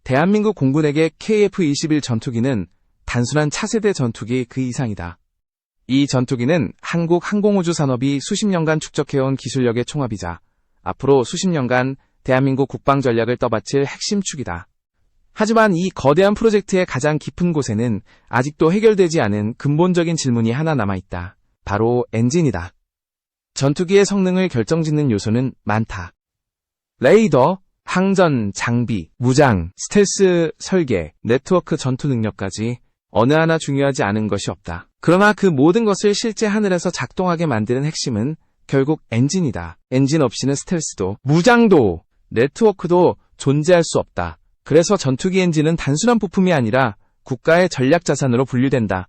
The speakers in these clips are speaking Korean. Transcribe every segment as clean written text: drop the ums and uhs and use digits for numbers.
대한민국 공군에게 KF-21 전투기는 단순한 차세대 전투기 그 이상이다. 이 전투기는 한국 항공우주 산업이 수십 년간 축적해온 기술력의 총합이자 앞으로 수십 년간 대한민국 국방 전략을 떠받칠 핵심 축이다. 하지만 이 거대한 프로젝트의 가장 깊은 곳에는 아직도 해결되지 않은 근본적인 질문이 하나 남아있다. 바로 엔진이다. 전투기의 성능을 결정짓는 요소는 많다. 레이더, 항전, 장비, 무장, 스텔스, 설계, 네트워크 전투 능력까지 어느 하나 중요하지 않은 것이 없다. 그러나 그 모든 것을 실제 하늘에서 작동하게 만드는 핵심은 결국 엔진이다. 엔진 없이는 스텔스도, 무장도, 네트워크도 존재할 수 없다. 그래서 전투기 엔진은 단순한 부품이 아니라 국가의 전략 자산으로 분류된다.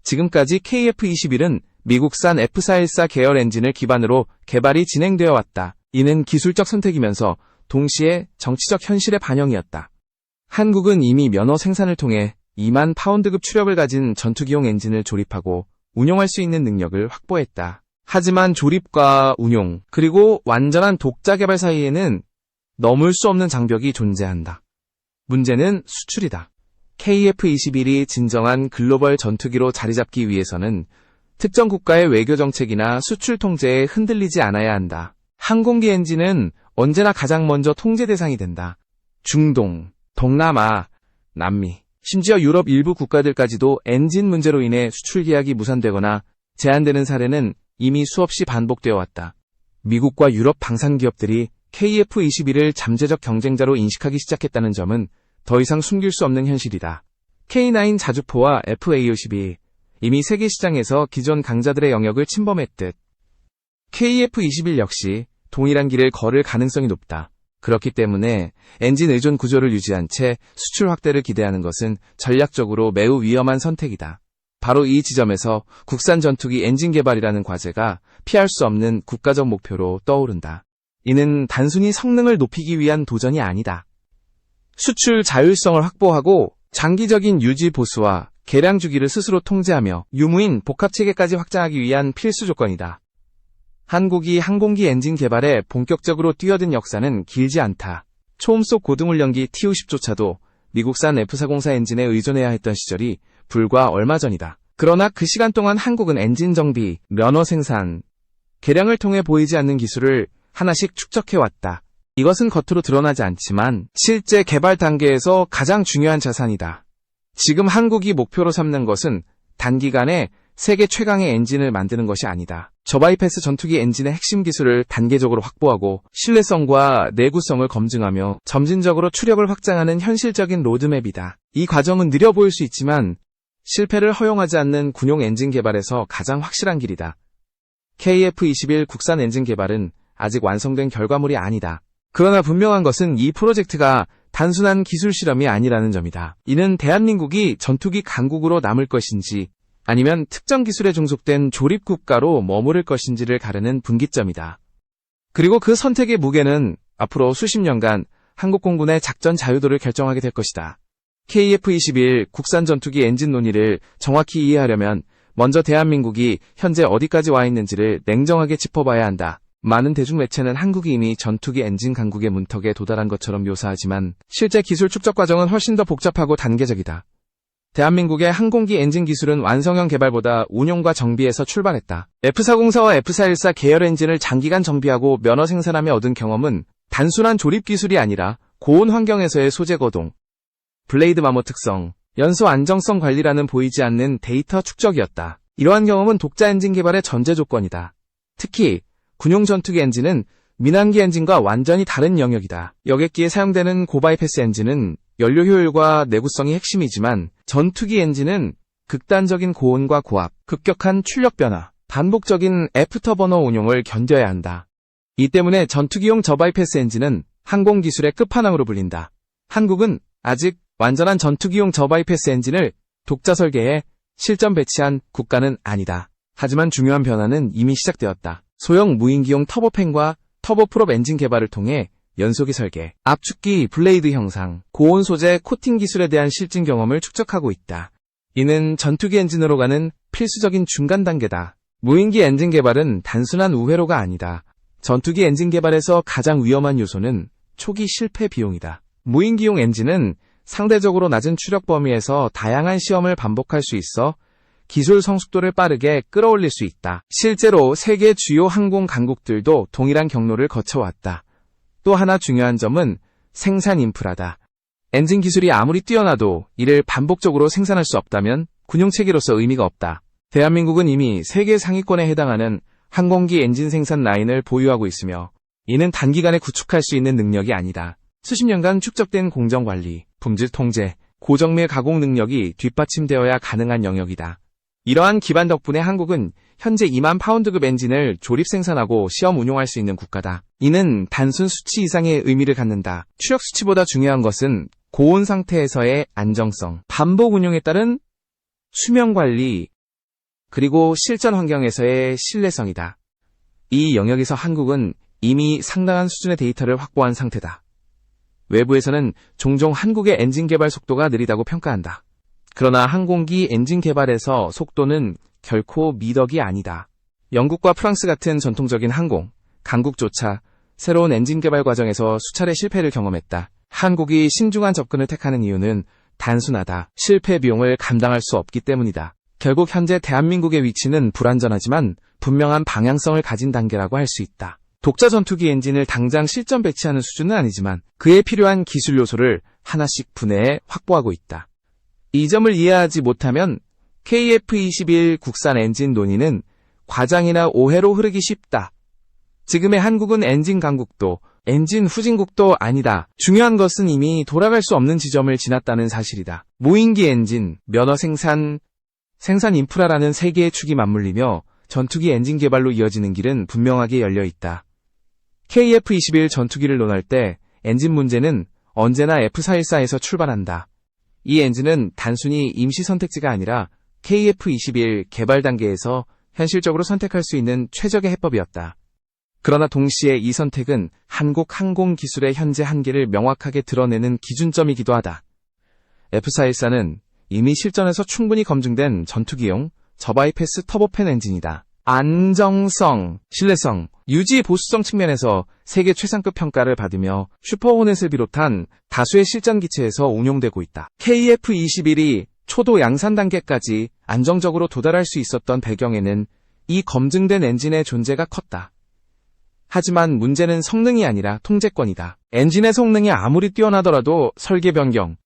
지금까지 KF-21은 미국산 F414 계열 엔진을 기반으로 개발이 진행되어 왔다. 이는 기술적 선택이면서 동시에 정치적 현실의 반영이었다. 한국은 이미 면허 생산을 통해 2만 파운드급 추력을 가진 전투기용 엔진을 조립하고 운용할 수 있는 능력을 확보했다. 하지만 조립과 운용, 그리고 완전한 독자 개발 사이에는 넘을 수 없는 장벽이 존재한다. 문제는 수출이다. KF-21이 진정한 글로벌 전투기로 자리잡기 위해서는 특정 국가의 외교 정책이나 수출 통제에 흔들리지 않아야 한다. 항공기 엔진은 언제나 가장 먼저 통제 대상이 된다. 중동, 동남아, 남미, 심지어 유럽 일부 국가들까지도 엔진 문제로 인해 수출 계약이 무산되거나 제한되는 사례는 이미 수없이 반복되어 왔다. 미국과 유럽 방산 기업들이 KF-21을 잠재적 경쟁자로 인식하기 시작했다는 점은 더 이상 숨길 수 없는 현실이다. K9 자주포와 FA-52 이미 세계 시장에서 기존 강자들의 영역을 침범했듯 KF-21 역시 동일한 길을 걸을 가능성이 높다. 그렇기 때문에 엔진 의존 구조를 유지한 채 수출 확대를 기대하는 것은 전략적으로 매우 위험한 선택이다. 바로 이 지점에서 국산 전투기 엔진 개발이라는 과제가 피할 수 없는 국가적 목표로 떠오른다. 이는 단순히 성능을 높이기 위한 도전이 아니다. 수출 자율성을 확보하고 장기적인 유지 보수와 개량 주기를 스스로 통제하며 유무인 복합체계까지 확장하기 위한 필수 조건이다. 한국이 항공기 엔진 개발에 본격적으로 뛰어든 역사는 길지 않다. 초음속 고등훈련기 TU-10조차도 미국산 F404 엔진에 의존해야 했던 시절이 불과 얼마 전이다. 그러나 그 시간 동안 한국은 엔진 정비, 면허 생산, 개량을 통해 보이지 않는 기술을 하나씩 축적해왔다. 이것은 겉으로 드러나지 않지만 실제 개발 단계에서 가장 중요한 자산이다. 지금 한국이 목표로 삼는 것은 단기간에 세계 최강의 엔진을 만드는 것이 아니다. 저바이패스 전투기 엔진의 핵심 기술을 단계적으로 확보하고 신뢰성과 내구성을 검증하며 점진적으로 추력을 확장하는 현실적인 로드맵이다. 이 과정은 느려 보일 수 있지만 실패를 허용하지 않는 군용 엔진 개발에서 가장 확실한 길이다. KF-21 국산 엔진 개발은 아직 완성된 결과물이 아니다. 그러나 분명한 것은 이 프로젝트가 단순한 기술 실험이 아니라는 점이다. 이는 대한민국이 전투기 강국으로 남을 것인지 아니면 특정 기술에 종속된 조립 국가로 머무를 것인지를 가르는 분기점이다. 그리고 그 선택의 무게는 앞으로 수십 년간 한국 공군의 작전 자유도를 결정하게 될 것이다. KF-21 국산 전투기 엔진 논의를 정확히 이해하려면 먼저 대한민국이 현재 어디까지 와 있는지를 냉정하게 짚어봐야 한다. 많은 대중매체는 한국이 이미 전투기 엔진 강국의 문턱에 도달한 것처럼 묘사하지만 실제 기술 축적 과정은 훨씬 더 복잡하고 단계적이다. 대한민국의 항공기 엔진 기술은 완성형 개발보다 운용과 정비에서 출발했다. F404와 F414 계열 엔진을 장기간 정비하고 면허 생산하며 얻은 경험은 단순한 조립 기술이 아니라 고온 환경에서의 소재 거동, 블레이드 마모 특성, 연소 안정성 관리라는 보이지 않는 데이터 축적이었다. 이러한 경험은 독자 엔진 개발의 전제 조건이다. 특히 군용 전투기 엔진은 민항기 엔진과 완전히 다른 영역이다. 여객기에 사용되는 고바이패스 엔진은 연료 효율과 내구성이 핵심이지만 전투기 엔진은 극단적인 고온과 고압, 급격한 출력 변화, 반복적인 애프터버너 운용을 견뎌야 한다. 이 때문에 전투기용 저바이패스 엔진은 항공기술의 끝판왕으로 불린다. 한국은 아직 완전한 전투기용 저바이패스 엔진을 독자 설계해 실전 배치한 국가는 아니다. 하지만 중요한 변화는 이미 시작되었다. 소형 무인기용 터보팬과 터보프롭 엔진 개발을 통해 연소기 설계, 압축기, 블레이드 형상, 고온 소재, 코팅 기술에 대한 실증 경험을 축적하고 있다. 이는 전투기 엔진으로 가는 필수적인 중간 단계다. 무인기 엔진 개발은 단순한 우회로가 아니다. 전투기 엔진 개발에서 가장 위험한 요소는 초기 실패 비용이다. 무인기용 엔진은 상대적으로 낮은 추력 범위에서 다양한 시험을 반복할 수 있어 기술 성숙도를 빠르게 끌어올릴 수 있다. 실제로 세계 주요 항공 강국들도 동일한 경로를 거쳐왔다. 또 하나 중요한 점은 생산 인프라다. 엔진 기술이 아무리 뛰어나도 이를 반복적으로 생산할 수 없다면 군용체계로서 의미가 없다. 대한민국은 이미 세계 상위권에 해당하는 항공기 엔진 생산 라인을 보유하고 있으며 이는 단기간에 구축할 수 있는 능력이 아니다. 수십 년간 축적된 공정관리, 품질 통제, 고정밀 가공 능력이 뒷받침되어야 가능한 영역이다. 이러한 기반 덕분에 한국은 현재 2만 파운드급 엔진을 조립 생산하고 시험 운용할 수 있는 국가다. 이는 단순 수치 이상의 의미를 갖는다. 추력 수치보다 중요한 것은 고온 상태에서의 안정성, 반복 운용에 따른 수명 관리, 그리고 실전 환경에서의 신뢰성이다. 이 영역에서 한국은 이미 상당한 수준의 데이터를 확보한 상태다. 외부에서는 종종 한국의 엔진 개발 속도가 느리다고 평가한다. 그러나 항공기 엔진 개발에서 속도는 결코 미덕이 아니다. 영국과 프랑스 같은 전통적인 항공, 강국조차 새로운 엔진 개발 과정에서 수차례 실패를 경험했다. 한국이 신중한 접근을 택하는 이유는 단순하다. 실패 비용을 감당할 수 없기 때문이다. 결국 현재 대한민국의 위치는 불완전하지만 분명한 방향성을 가진 단계라고 할 수 있다. 독자 전투기 엔진을 당장 실전 배치하는 수준은 아니지만 그에 필요한 기술 요소를 하나씩 분해해 확보하고 있다. 이 점을 이해하지 못하면 KF-21 국산 엔진 논의는 과장이나 오해로 흐르기 쉽다. 지금의 한국은 엔진 강국도 엔진 후진국도 아니다. 중요한 것은 이미 돌아갈 수 없는 지점을 지났다는 사실이다. 무인기 엔진, 면허 생산 인프라라는 세 개의 축이 맞물리며 전투기 엔진 개발로 이어지는 길은 분명하게 열려 있다. KF-21 전투기를 논할 때 엔진 문제는 언제나 F414에서 출발한다. 이 엔진은 단순히 임시 선택지가 아니라 KF-21 개발 단계에서 현실적으로 선택할 수 있는 최적의 해법이었다. 그러나 동시에 이 선택은 한국 항공 기술의 현재 한계를 명확하게 드러내는 기준점이기도 하다. F414는 이미 실전에서 충분히 검증된 전투기용 저바이패스 터보팬 엔진이다. 안정성, 신뢰성, 유지 보수성 측면에서 세계 최상급 평가를 받으며 슈퍼호넷을 비롯한 다수의 실전 기체에서 운용되고 있다. KF-21이 초도 양산 단계까지 안정적으로 도달할 수 있었던 배경에는 이 검증된 엔진의 존재가 컸다. 하지만 문제는 성능이 아니라 통제권이다. 엔진의 성능이 아무리 뛰어나더라도 설계 변경,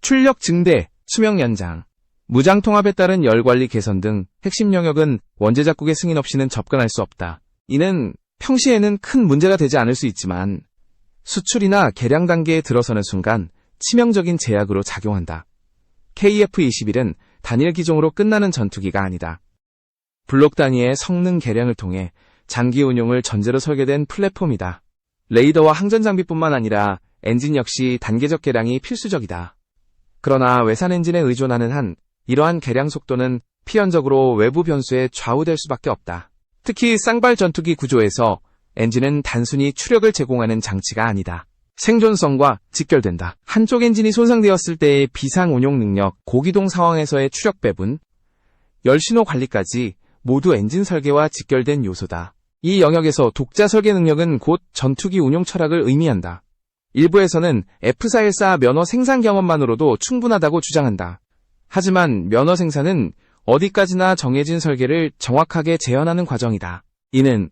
출력 증대, 수명 연장, 무장 통합에 따른 열 관리 개선 등 핵심 영역은 원재 작국의 승인 없이는 접근할 수 없다. 이는 평시에는 큰 문제가 되지 않을 수 있지만 수출이나 개량 단계에 들어서는 순간 치명적인 제약으로 작용한다. KF-21은 단일 기종으로 끝나는 전투기가 아니다. 블록 단위의 성능 개량을 통해 장기 운용을 전제로 설계된 플랫폼이다. 레이더와 항전 장비뿐만 아니라 엔진 역시 단계적 개량이 필수적이다. 그러나 외산 엔진에 의존하는 한 이러한 개량 속도는 필연적으로 외부 변수에 좌우될 수밖에 없다. 특히 쌍발 전투기 구조에서 엔진은 단순히 추력을 제공하는 장치가 아니다. 생존성과 직결된다. 한쪽 엔진이 손상되었을 때의 비상 운용 능력, 고기동 상황에서의 추력 배분, 열신호 관리까지 모두 엔진 설계와 직결된 요소다. 이 영역에서 독자 설계 능력은 곧 전투기 운용 철학을 의미한다. 일부에서는 F414 면허 생산 경험만으로도 충분하다고 주장한다. 하지만 면허 생산은 어디까지나 정해진 설계를 정확하게 재현하는 과정이다. 이는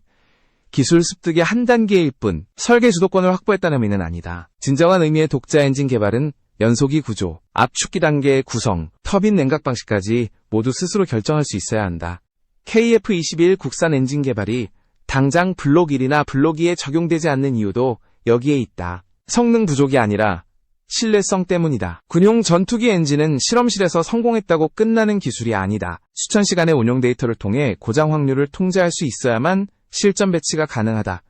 기술 습득의 한 단계일 뿐 설계 주도권을 확보했다는 의미는 아니다. 진정한 의미의 독자 엔진 개발은 연소기 구조, 압축기 단계의 구성, 터빈 냉각 방식까지 모두 스스로 결정할 수 있어야 한다. KF-21 국산 엔진 개발이 당장 블록 1이나 블록 2에 적용되지 않는 이유도 여기에 있다. 성능 부족이 아니라 신뢰성 때문이다. 군용 전투기 엔진은 실험실에서 성공했다고 끝나는 기술이 아니다. 수천 시간의 운용 데이터를 통해 고장 확률을 통제할 수 있어야만 실전 배치가 가능하다.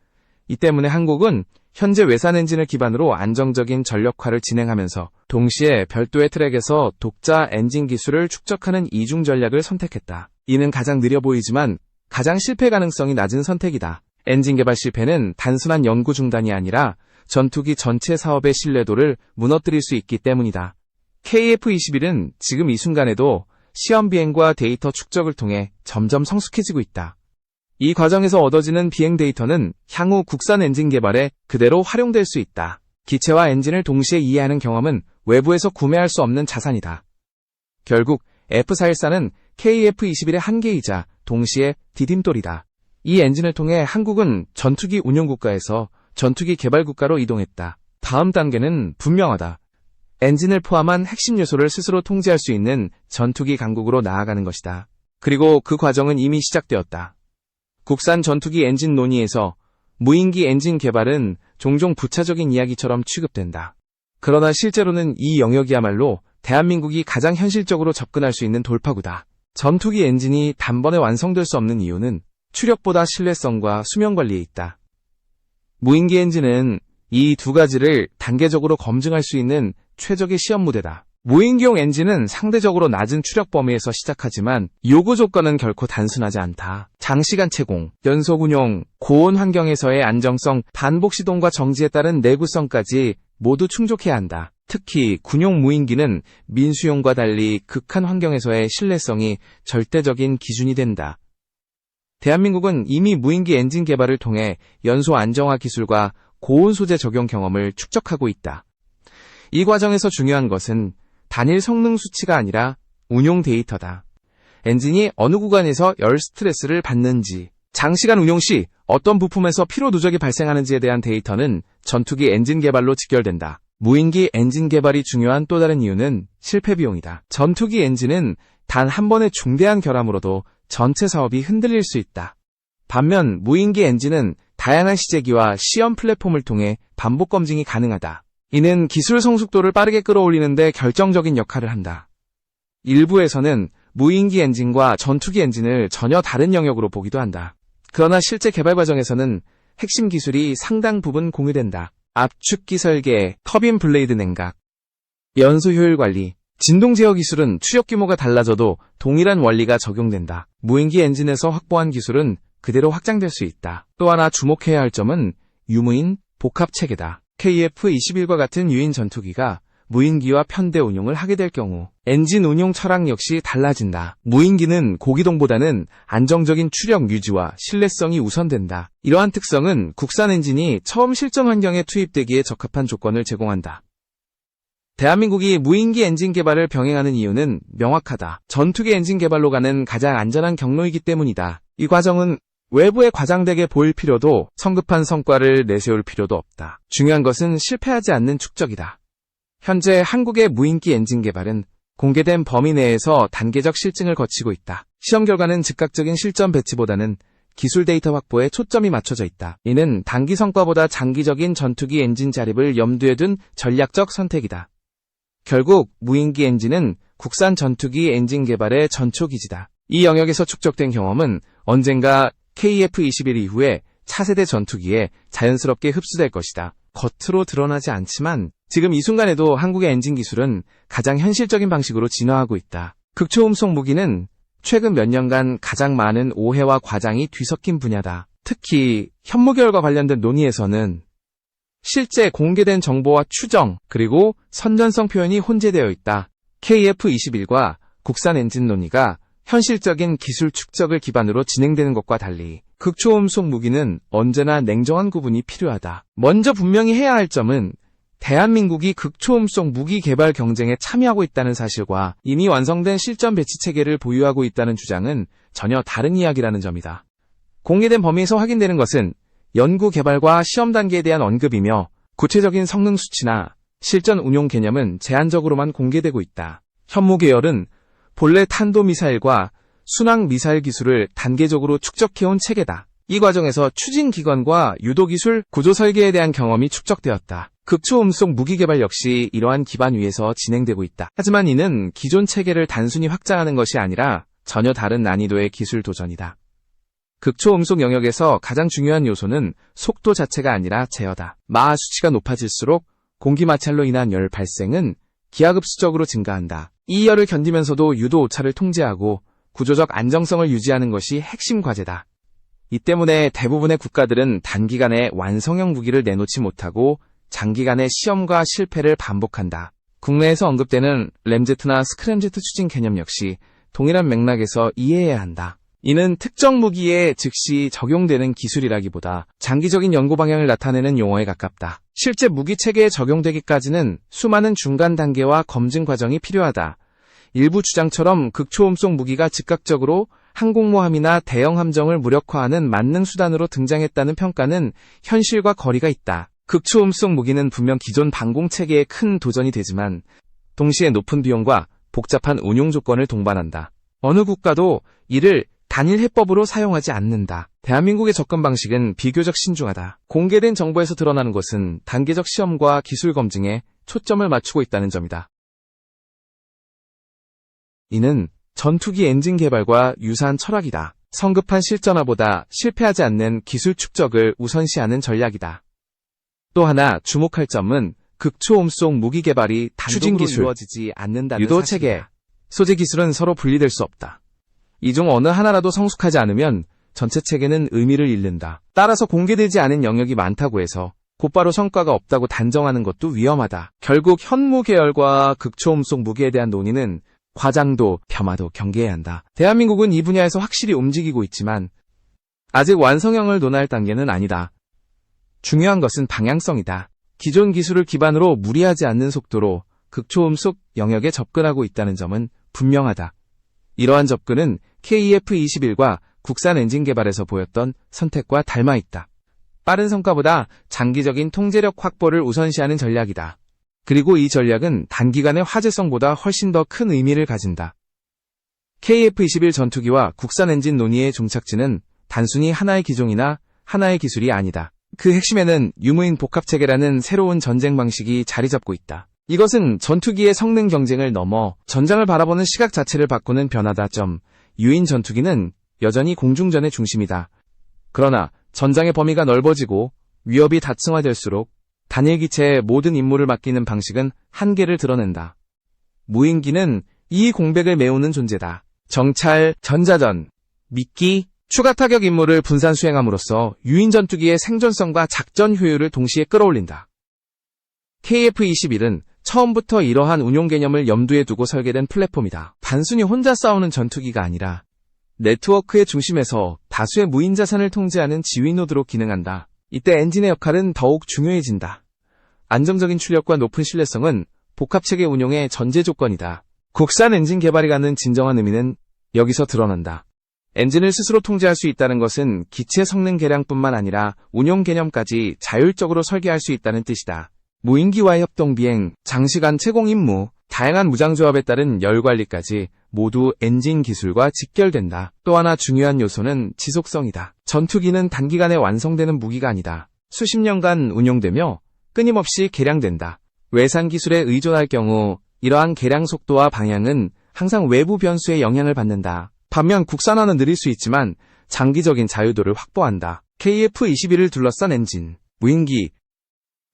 이 때문에 한국은 현재 외산 엔진을 기반으로 안정적인 전력화를 진행하면서 동시에 별도의 트랙에서 독자 엔진 기술을 축적하는 이중 전략을 선택했다. 이는 가장 느려 보이지만 가장 실패 가능성이 낮은 선택이다. 엔진 개발 실패는 단순한 연구 중단이 아니라 전투기 전체 사업의 신뢰도를 무너뜨릴 수 있기 때문이다. KF-21은 지금 이 순간에도 시험 비행과 데이터 축적을 통해 점점 성숙해지고 있다. 이 과정에서 얻어지는 비행 데이터는 향후 국산 엔진 개발에 그대로 활용될 수 있다. 기체와 엔진을 동시에 이해하는 경험은 외부에서 구매할 수 없는 자산이다. 결국 F414는 KF-21의 한계이자 동시에 디딤돌이다. 이 엔진을 통해 한국은 전투기 운용국가에서 전투기 개발국가로 이동했다. 다음 단계는 분명하다. 엔진을 포함한 핵심 요소를 스스로 통제할 수 있는 전투기 강국으로 나아가는 것이다. 그리고 그 과정은 이미 시작되었다. 국산 전투기 엔진 논의에서 무인기 엔진 개발은 종종 부차적인 이야기처럼 취급된다. 그러나 실제로는 이 영역이야말로 대한민국이 가장 현실적으로 접근할 수 있는 돌파구다. 전투기 엔진이 단번에 완성될 수 없는 이유는 추력보다 신뢰성과 수명 관리에 있다. 무인기 엔진은 이 두 가지를 단계적으로 검증할 수 있는 최적의 시험 무대다. 무인기용 엔진은 상대적으로 낮은 추력 범위에서 시작하지만 요구 조건은 결코 단순하지 않다. 장시간 채공, 연속 운용, 고온 환경에서의 안정성, 반복 시동과 정지에 따른 내구성까지 모두 충족해야 한다. 특히 군용 무인기는 민수용과 달리 극한 환경에서의 신뢰성이 절대적인 기준이 된다. 대한민국은 이미 무인기 엔진 개발을 통해 연소 안정화 기술과 고온 소재 적용 경험을 축적하고 있다. 이 과정에서 중요한 것은 단일 성능 수치가 아니라 운용 데이터다. 엔진이 어느 구간에서 열 스트레스를 받는지, 장시간 운용 시 어떤 부품에서 피로 누적이 발생하는지에 대한 데이터는 전투기 엔진 개발로 직결된다. 무인기 엔진 개발이 중요한 또 다른 이유는 실패 비용이다. 전투기 엔진은 단 한 번의 중대한 결함으로도 전체 사업이 흔들릴 수 있다. 반면 무인기 엔진은 다양한 시제기와 시험 플랫폼을 통해 반복 검증이 가능하다. 이는 기술 성숙도를 빠르게 끌어올리는 데 결정적인 역할을 한다. 일부에서는 무인기 엔진과 전투기 엔진을 전혀 다른 영역으로 보기도 한다. 그러나 실제 개발 과정에서는 핵심 기술이 상당 부분 공유된다. 압축기 설계, 터빈 블레이드 냉각, 연소 효율 관리, 진동 제어 기술은 추력 규모가 달라져도 동일한 원리가 적용된다. 무인기 엔진에서 확보한 기술은 그대로 확장될 수 있다. 또 하나 주목해야 할 점은 유무인 복합 체계다. KF-21과 같은 유인 전투기가 무인기와 편대 운용을 하게 될 경우 엔진 운용 철학 역시 달라진다. 무인기는 고기동보다는 안정적인 추력 유지와 신뢰성이 우선된다. 이러한 특성은 국산 엔진이 처음 실전 환경에 투입되기에 적합한 조건을 제공한다. 대한민국이 무인기 엔진 개발을 병행하는 이유는 명확하다. 전투기 엔진 개발로 가는 가장 안전한 경로이기 때문이다. 이 과정은 외부에 과장되게 보일 필요도 성급한 성과를 내세울 필요도 없다. 중요한 것은 실패하지 않는 축적이다. 현재 한국의 무인기 엔진 개발은 공개된 범위 내에서 단계적 실증을 거치고 있다. 시험 결과는 즉각적인 실전 배치보다는 기술 데이터 확보에 초점이 맞춰져 있다. 이는 단기 성과보다 장기적인 전투기 엔진 자립을 염두에 둔 전략적 선택이다. 결국 무인기 엔진은 국산 전투기 엔진 개발의 전초기지다. 이 영역에서 축적된 경험은 언젠가 KF-21 이후에 차세대 전투기에 자연스럽게 흡수될 것이다. 겉으로 드러나지 않지만 지금 이 순간에도 한국의 엔진 기술은 가장 현실적인 방식으로 진화하고 있다. 극초음속 무기는 최근 몇 년간 가장 많은 오해와 과장이 뒤섞인 분야다. 특히 현무결과 관련된 논의에서는 실제 공개된 정보와 추정, 그리고 선전성 표현이 혼재되어 있다. KF-21과 국산 엔진 논의가 현실적인 기술 축적을 기반으로 진행되는 것과 달리 극초음속 무기는 언제나 냉정한 구분이 필요하다. 먼저 분명히 해야 할 점은 대한민국이 극초음속 무기 개발 경쟁에 참여하고 있다는 사실과 이미 완성된 실전 배치 체계를 보유하고 있다는 주장은 전혀 다른 이야기라는 점이다. 공개된 범위에서 확인되는 것은 연구 개발과 시험 단계에 대한 언급이며 구체적인 성능 수치나 실전 운용 개념은 제한적으로만 공개되고 있다. 현무 계열은 본래 탄도미사일과 순항미사일 기술을 단계적으로 축적해온 체계다. 이 과정에서 추진기관과 유도기술, 구조 설계에 대한 경험이 축적되었다. 극초음속 무기 개발 역시 이러한 기반 위에서 진행되고 있다. 하지만 이는 기존 체계를 단순히 확장하는 것이 아니라 전혀 다른 난이도의 기술 도전이다. 극초음속 영역에서 가장 중요한 요소는 속도 자체가 아니라 제어다. 마하 수치가 높아질수록 공기 마찰로 인한 열 발생은 기하급수적으로 증가한다. 이 열을 견디면서도 유도 오차를 통제하고 구조적 안정성을 유지하는 것이 핵심 과제다. 이 때문에 대부분의 국가들은 단기간에 완성형 무기를 내놓지 못하고 장기간의 시험과 실패를 반복한다. 국내에서 언급되는 램제트나 스크램제트 추진 개념 역시 동일한 맥락에서 이해해야 한다. 이는 특정 무기에 즉시 적용되는 기술이라기보다 장기적인 연구 방향을 나타내는 용어에 가깝다. 실제 무기 체계에 적용되기까지는 수많은 중간 단계와 검증 과정이 필요하다. 일부 주장처럼 극초음속 무기가 즉각적으로 항공모함이나 대형 함정을 무력화하는 만능 수단으로 등장했다는 평가는 현실과 거리가 있다. 극초음속 무기는 분명 기존 방공 체계에 큰 도전이 되지만 동시에 높은 비용과 복잡한 운용 조건을 동반한다. 어느 국가도 이를 단일 해법으로 사용하지 않는다. 대한민국의 접근 방식은 비교적 신중하다. 공개된 정보에서 드러나는 것은 단계적 시험과 기술 검증에 초점을 맞추고 있다는 점이다. 이는 전투기 엔진 개발과 유사한 철학이다. 성급한 실전화보다 실패하지 않는 기술 축적을 우선시하는 전략이다. 또 하나 주목할 점은 극초음속 무기 개발이 단독으로 이루어지지 않는다는 유도 체계, 소재 기술은 서로 분리될 수 없다. 이 중 어느 하나라도 성숙하지 않으면 전체 체계는 의미를 잃는다. 따라서 공개되지 않은 영역이 많다고 해서 곧바로 성과가 없다고 단정하는 것도 위험하다. 결국 현무 계열과 극초음속 무기에 대한 논의는 과장도 폄하도 경계해야 한다. 대한민국은 이 분야에서 확실히 움직이고 있지만 아직 완성형을 논할 단계는 아니다. 중요한 것은 방향성이다. 기존 기술을 기반으로 무리하지 않는 속도로 극초음속 영역에 접근하고 있다는 점은 분명하다. 이러한 접근은 KF-21과 국산 엔진 개발에서 보였던 선택과 닮아 있다. 빠른 성과보다 장기적인 통제력 확보를 우선시하는 전략이다. 그리고 이 전략은 단기간의 화제성보다 훨씬 더 큰 의미를 가진다. KF-21 전투기와 국산 엔진 논의의 종착지는 단순히 하나의 기종이나 하나의 기술이 아니다. 그 핵심에는 유무인 복합체계라는 새로운 전쟁 방식이 자리 잡고 있다. 이것은 전투기의 성능 경쟁을 넘어 전장을 바라보는 시각 자체를 바꾸는 변화다. 유인 전투기는 여전히 공중전의 중심이다. 그러나 전장의 범위가 넓어지고 위협이 다층화될수록 단일 기체에 모든 임무를 맡기는 방식은 한계를 드러낸다. 무인기는 이 공백을 메우는 존재다. 정찰, 전자전, 미끼, 추가 타격 임무를 분산 수행함으로써 유인 전투기의 생존성과 작전 효율을 동시에 끌어올린다. KF-21은 처음부터 이러한 운용 개념을 염두에 두고 설계된 플랫폼이다. 단순히 혼자 싸우는 전투기가 아니라 네트워크의 중심에서 다수의 무인 자산을 통제하는 지휘 노드로 기능한다. 이때 엔진의 역할은 더욱 중요해진다. 안정적인 출력과 높은 신뢰성은 복합체계 운용의 전제 조건이다. 국산 엔진 개발이 갖는 진정한 의미는 여기서 드러난다. 엔진을 스스로 통제할 수 있다는 것은 기체 성능 개량뿐만 아니라 운용 개념까지 자율적으로 설계할 수 있다는 뜻이다. 무인기와의 협동 비행, 장시간 채공 임무, 다양한 무장조합에 따른 열 관리까지 모두 엔진 기술과 직결된다. 또 하나 중요한 요소는 지속성이다. 전투기는 단기간에 완성되는 무기가 아니다. 수십 년간 운용되며 끊임없이 개량된다. 외산 기술에 의존할 경우 이러한 개량 속도와 방향은 항상 외부 변수의 영향을 받는다. 반면 국산화는 느릴 수 있지만 장기적인 자유도를 확보한다. KF-21을 둘러싼 엔진, 무인기,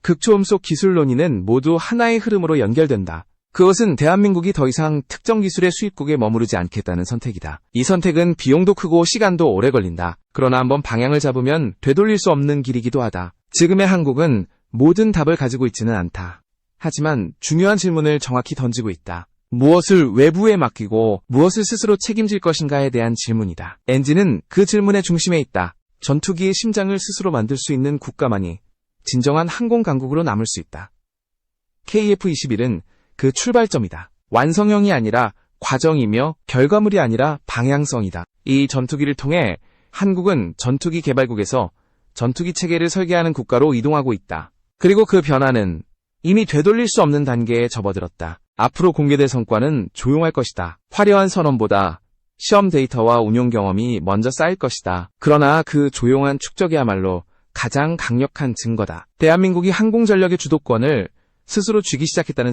극초음속 기술 논의는 모두 하나의 흐름으로 연결된다. 그것은 대한민국이 더 이상 특정 기술의 수입국에 머무르지 않겠다는 선택이다. 이 선택은 비용도 크고 시간도 오래 걸린다. 그러나 한번 방향을 잡으면 되돌릴 수 없는 길이기도 하다. 지금의 한국은 모든 답을 가지고 있지는 않다. 하지만 중요한 질문을 정확히 던지고 있다. 무엇을 외부에 맡기고 무엇을 스스로 책임질 것인가에 대한 질문이다. 엔진은 그 질문의 중심에 있다. 전투기의 심장을 스스로 만들 수 있는 국가만이 진정한 항공 강국으로 남을 수 있다. KF-21은 그 출발점이다. 완성형이 아니라 과정이며 결과물이 아니라 방향성이다. 이 전투기를 통해 한국은 전투기 개발국에서 전투기 체계를 설계하는 국가로 이동하고 있다. 그리고 그 변화는 이미 되돌릴 수 없는 단계에 접어들었다. 앞으로 공개될 성과는 조용할 것이다. 화려한 선언보다 시험 데이터와 운용 경험이 먼저 쌓일 것이다. 그러나 그 조용한 축적이야말로 가장 강력한 증거다. 대한민국이 항공전력의 주도권을 스스로 쥐기 시작했다는